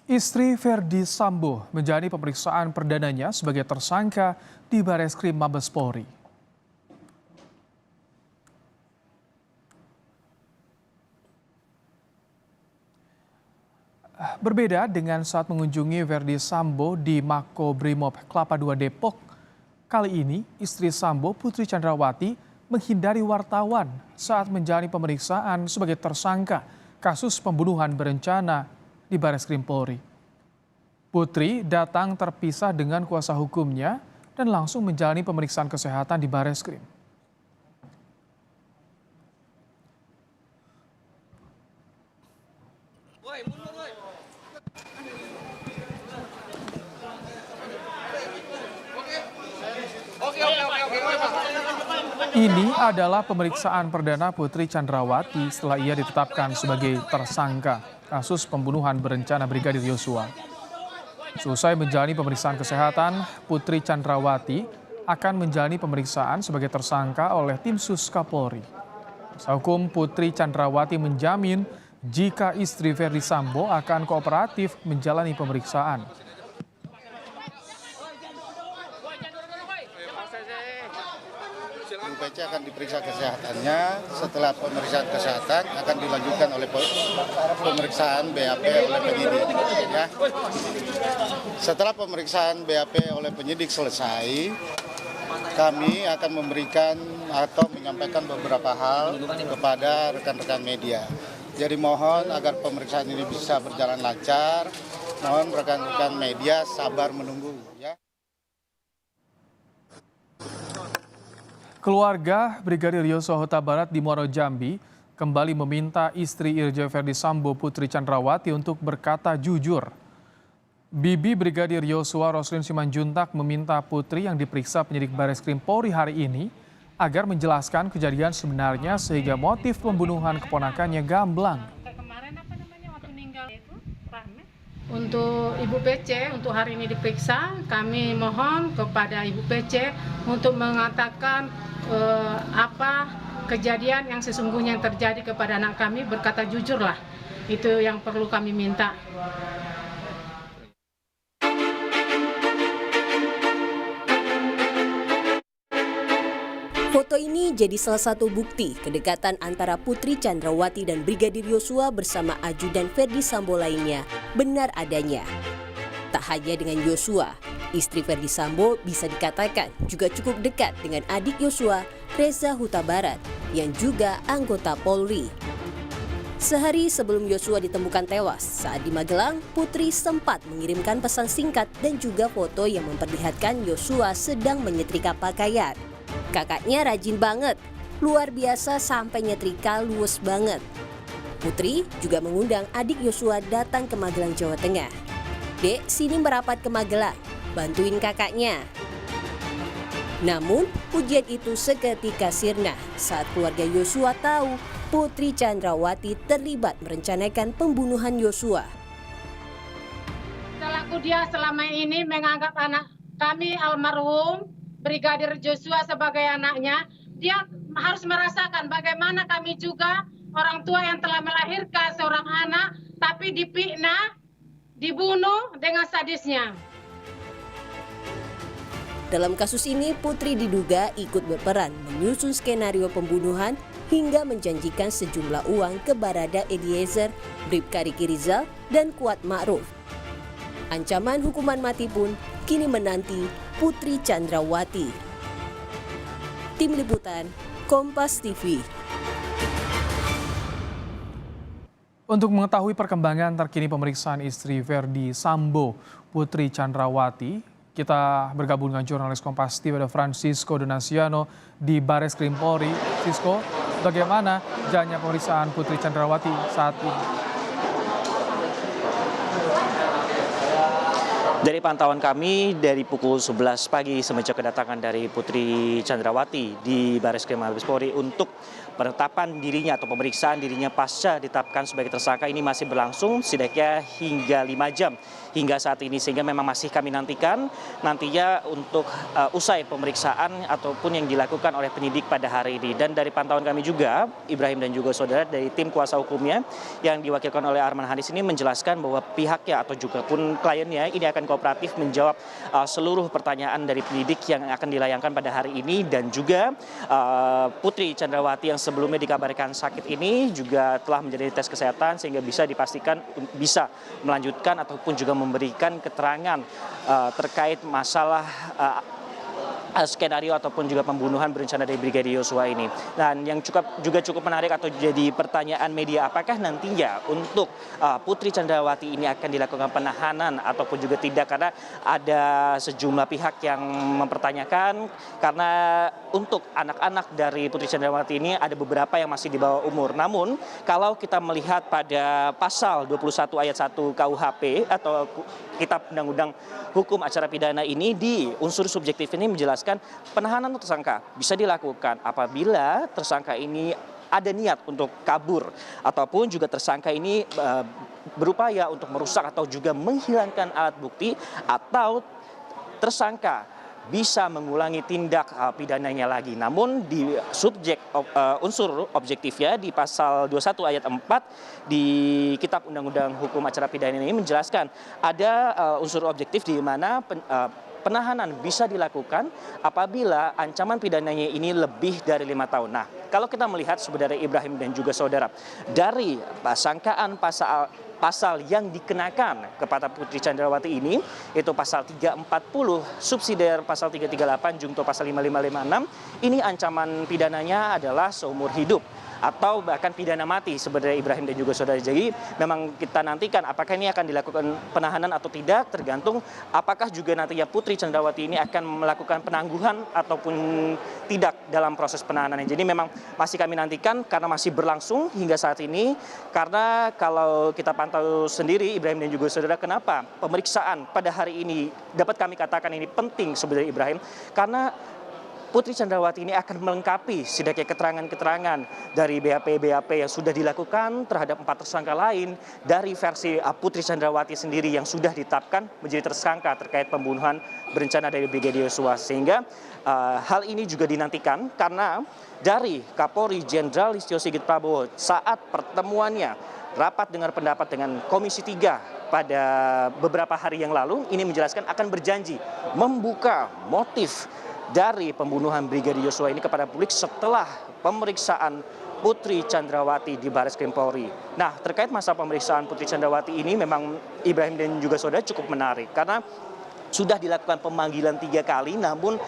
Istri Verdi Sambo menjalani pemeriksaan perdananya sebagai tersangka di Bareskrim Mabes Polri. Berbeda dengan saat mengunjungi Verdi Sambo di Makobrimob Kelapa II Depok, kali ini istri Sambo, Putri Chandrawati, menghindari wartawan saat menjalani pemeriksaan sebagai tersangka kasus pembunuhan berencana di Bareskrim Polri. Putri datang terpisah dengan kuasa hukumnya dan langsung menjalani pemeriksaan kesehatan di Bareskrim. Ini adalah pemeriksaan perdana Putri Chandrawati setelah ia ditetapkan sebagai tersangka kasus pembunuhan berencana Brigadir Yosua. Selesai menjalani pemeriksaan kesehatan, Putri Chandrawati akan menjalani pemeriksaan sebagai tersangka oleh tim Sus Kapolri. Kuasa hukum Putri Chandrawati menjamin jika istri Verdi Sambo akan kooperatif menjalani pemeriksaan. Ibu Pece akan diperiksa kesehatannya, setelah pemeriksaan kesehatan akan dilanjutkan oleh pemeriksaan BAP oleh penyidik. Ya. Setelah pemeriksaan BAP oleh penyidik selesai, kami akan memberikan atau menyampaikan beberapa hal kepada rekan-rekan media. Jadi mohon agar pemeriksaan ini bisa berjalan lancar, mohon rekan-rekan media sabar menunggu. Ya. Keluarga Brigadir Yosua Huta Barat di Muaro Jambi kembali meminta istri Irjen Verdi Sambo, Putri Chandrawati, untuk berkata jujur. Bibi Brigadir Yosua, Roslin Simanjuntak, meminta Putri yang diperiksa penyidik Bareskrim Polri hari ini agar menjelaskan kejadian sebenarnya sehingga motif pembunuhan keponakannya gamblang. Untuk Ibu PC, untuk hari ini diperiksa, kami mohon kepada Ibu PC untuk mengatakan apa kejadian yang sesungguhnya yang terjadi kepada anak kami, berkata jujurlah. Itu yang perlu kami minta. Foto ini jadi salah satu bukti kedekatan antara Putri Chandrawati dan Brigadir Yosua bersama ajudan Verdi Sambo lainnya benar adanya. Tak hanya dengan Yosua, istri Verdi Sambo bisa dikatakan juga cukup dekat dengan adik Yosua, Reza Huta Barat, yang juga anggota Polri. Sehari sebelum Yosua ditemukan tewas saat di Magelang, Putri sempat mengirimkan pesan singkat dan juga foto yang memperlihatkan Yosua sedang menyetrika pakaian. Kakaknya rajin banget, luar biasa sampai nyetrika luwes banget. Putri juga mengundang adik Yosua datang ke Magelang, Jawa Tengah. Dek, sini merapat ke Magelang, bantuin kakaknya. Namun, pujian itu seketika sirna saat keluarga Yosua tahu Putri Chandrawati terlibat merencanakan pembunuhan Yosua. Selaku dia selama ini menganggap anak kami almarhum Brigadir Yosua sebagai anaknya, dia harus merasakan bagaimana kami juga orang tua yang telah melahirkan seorang anak, tapi difitnah, dibunuh dengan sadisnya. Dalam kasus ini, Putri diduga ikut berperan menyusun skenario pembunuhan hingga menjanjikan sejumlah uang ke Barada Eliezer, Bribka Riki Rizal, dan Kuat Ma'ruf. Ancaman hukuman mati pun kini menanti Putri Chandrawati. Tim Liputan, Kompas TV. Untuk mengetahui perkembangan terkini pemeriksaan istri Verdi Sambo, Putri Chandrawati, kita bergabung dengan jurnalis Kompas TV ada Francisco Donasiano di Bareskrim Polri. Francisco, bagaimana jalannya pemeriksaan Putri Chandrawati saat ini? Dari pantauan kami dari pukul 11 pagi semenjak kedatangan dari Putri Chandrawati di Bareskrim Mabes Polri untuk penetapan dirinya atau pemeriksaan dirinya pasca ditetapkan sebagai tersangka ini masih berlangsung setidaknya hingga 5 jam hingga saat ini, sehingga memang masih kami nantikan nantinya untuk usai pemeriksaan ataupun yang dilakukan oleh penyidik pada hari ini. Dan dari pantauan kami juga, Ibrahim dan juga saudara, dari tim kuasa hukumnya yang diwakilkan oleh Arman Hanis ini menjelaskan bahwa pihaknya atau juga pun kliennya ini akan kooperatif menjawab seluruh pertanyaan dari penyidik yang akan dilayangkan pada hari ini. Dan juga Putri Chandrawati yang sebelumnya dikabarkan sakit ini juga telah menjalani tes kesehatan sehingga bisa dipastikan bisa melanjutkan ataupun juga memberikan keterangan terkait masalah skenario ataupun juga pembunuhan berencana dari Brigadir Yosua ini. Dan yang juga cukup menarik atau jadi pertanyaan media, apakah nantinya untuk Putri Chandrawati ini akan dilakukan penahanan ataupun juga tidak, karena ada sejumlah pihak yang mempertanyakan, karena untuk anak-anak dari Putri Chandrawati ini ada beberapa yang masih di bawah umur. Namun kalau kita melihat pada pasal 21 ayat 1 KUHP atau Kitab Undang-Undang Hukum Acara Pidana ini, di unsur subjektif ini menjelaskan penahanan tersangka bisa dilakukan apabila tersangka ini ada niat untuk kabur ataupun juga tersangka ini berupaya untuk merusak atau juga menghilangkan alat bukti, atau tersangka bisa mengulangi tindak pidananya lagi. Namun di unsur objektifnya di pasal 21 ayat 4 di Kitab Undang-Undang Hukum Acara Pidana ini menjelaskan ada unsur objektif di mana penahanan bisa dilakukan apabila ancaman pidananya ini lebih dari 5 tahun. Nah, kalau kita melihat sebenarnya Ibrahim dan juga saudara, dari sangkaan pasal yang dikenakan kepada Putri Chandrawati ini, itu pasal 340 subsidiar pasal 338 jungto pasal 5556, ini ancaman pidananya adalah seumur hidup atau bahkan pidana mati sebenarnya Ibrahim dan juga saudara. Jadi memang kita nantikan apakah ini akan dilakukan penahanan atau tidak, tergantung apakah juga nantinya Putri Chandrawati ini akan melakukan penangguhan ataupun tidak dalam proses penahanannya. Jadi memang masih kami nantikan karena masih berlangsung hingga saat ini. Karena kalau kita pantau sendiri Ibrahim dan juga saudara, kenapa pemeriksaan pada hari ini dapat kami katakan ini penting sebenarnya Ibrahim, karena Putri Chandrawati ini akan melengkapi setidaknya keterangan-keterangan dari BAP yang sudah dilakukan terhadap 4 tersangka lain dari versi Putri Chandrawati sendiri yang sudah ditetapkan menjadi tersangka terkait pembunuhan berencana dari Brigadir Yosua. Sehingga hal ini juga dinantikan karena dari Kapolri Jenderal Listio Sigit Prabowo saat pertemuannya rapat dengar pendapat dengan Komisi 3 pada beberapa hari yang lalu ini menjelaskan akan berjanji membuka motif dari pembunuhan Brigadir Yosua ini kepada publik setelah pemeriksaan Putri Chandrawati di Bareskrim Polri. Nah, terkait masa pemeriksaan Putri Chandrawati ini memang Ibrahim dan juga saudara cukup menarik karena sudah dilakukan pemanggilan 3 kali, namun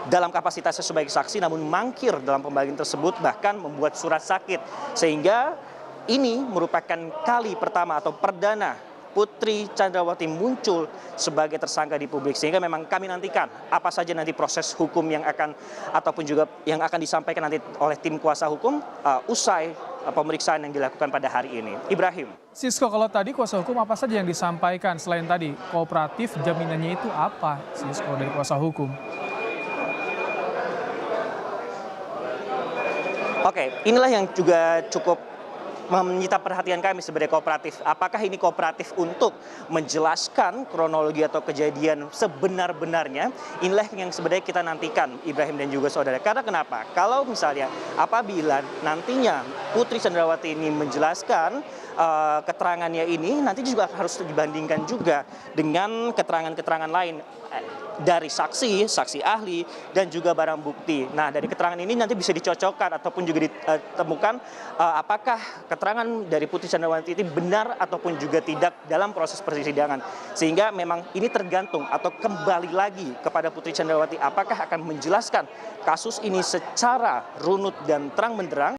dalam kapasitasnya sebagai saksi, namun mangkir dalam pemanggilan tersebut, bahkan membuat surat sakit, sehingga ini merupakan kali pertama atau perdana Putri Chandrawati muncul sebagai tersangka di publik. Sehingga memang kami nantikan apa saja nanti proses hukum yang akan ataupun juga yang akan disampaikan nanti oleh tim kuasa hukum usai pemeriksaan yang dilakukan pada hari ini. Ibrahim. Sisko, kalau tadi kuasa hukum apa saja yang disampaikan selain tadi kooperatif, jaminannya itu apa, Sisko, dari kuasa hukum? Oke, inilah yang juga cukup menyita perhatian kami sebagai kooperatif. Apakah ini kooperatif untuk menjelaskan kronologi atau kejadian sebenar-benarnya? Inilah yang sebenarnya kita nantikan Ibrahim dan juga saudara. Karena kenapa? Kalau misalnya apabila nantinya Putri Chandrawati ini menjelaskan keterangannya ini, nanti juga harus dibandingkan juga dengan keterangan-keterangan lain dari saksi ahli, dan juga barang bukti. Nah, dari keterangan ini nanti bisa dicocokkan ataupun juga ditemukan apakah keterangan dari Putri Chandrawati ini benar ataupun juga tidak dalam proses persidangan. Sehingga memang ini tergantung atau kembali lagi kepada Putri Chandrawati apakah akan menjelaskan kasus ini secara runut dan terang benderang